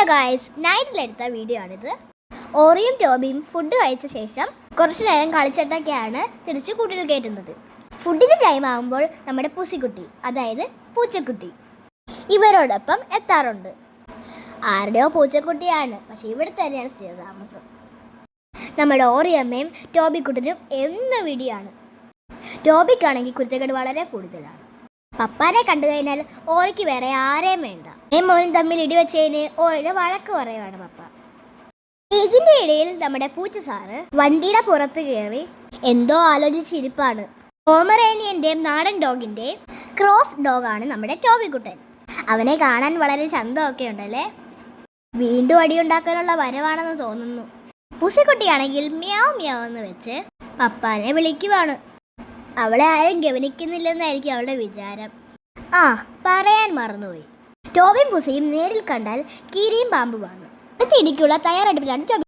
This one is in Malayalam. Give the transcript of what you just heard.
ഹലോ ഗായ്സ്, നൈറ്റിലെടുത്ത വീഡിയോ ആണിത്. ഓറിയും ടോബിയും ഫുഡ് കഴിച്ച ശേഷം കുറച്ചു നേരം കളിച്ചിട്ടൊക്കെയാണ് തിരിച്ച് കൂട്ടിൽ കയറ്റുന്നത്. ഫുഡിൻ്റെ ടൈം ആകുമ്പോൾ നമ്മുടെ പുസിക്കുട്ടി, അതായത് പൂച്ചക്കുട്ടി, ഇവരോടൊപ്പം എത്താറുണ്ട്. ആരുടെയോ പൂച്ചക്കുട്ടിയാണ്, പക്ഷേ ഇവിടെ തന്നെയാണ് സ്ഥിരതാമസം. നമ്മുടെ ഓറിയമ്മയും ടോബിക്കുട്ടനും എന്ന വീഡിയോയാണ്. ടോബിക്കാണെങ്കിൽ കുരുത്തക്കേട് വളരെ കൂടുതലാണ്. പപ്പാനെ കണ്ടു കഴിഞ്ഞാൽ ഓറിക്ക് വേറെ ആരെയും വേണ്ട. മോനും തമ്മിൽ ഇടിവെച്ചതിന് ഓറിന് വഴക്ക് പറയുവാണ് പപ്പ. ഇതിൻ്റെ ഇടയിൽ നമ്മുടെ പൂച്ച സാറ് വണ്ടിയുടെ പുറത്ത് കയറി എന്തോ ആലോചിച്ചിരിപ്പാണ്. പോമറേനിയൻ്റെയും നാടൻ ഡോഗിൻ്റെ ക്രോസ് ഡോഗാണ് നമ്മുടെ ടോബിക്കുട്ടൻ. അവനെ കാണാൻ വളരെ ചന്തമൊക്കെ ഉണ്ടല്ലേ. വീണ്ടും അടിയുണ്ടാക്കാനുള്ള വരവാണെന്ന് തോന്നുന്നു. പൂച്ചക്കുട്ടിയാണെങ്കിൽ മ്യാവ് മ്യാവ് എന്ന് വെച്ച് പപ്പാനെ വിളിക്കുവാണ്. അവളെ ആരും ഗവനിക്കുന്നില്ലെന്നായിരിക്കും അവളുടെ വിചാരം. പറയാൻ മറന്നുപോയി, ടോബിയും പൂസയും നേരിൽ കണ്ടാൽ കീരിയും പാമ്പുമാണ്. അടുത്ത ഇടിക്കുള്ള തയ്യാറെടുപ്പിലാണ് ടോബി.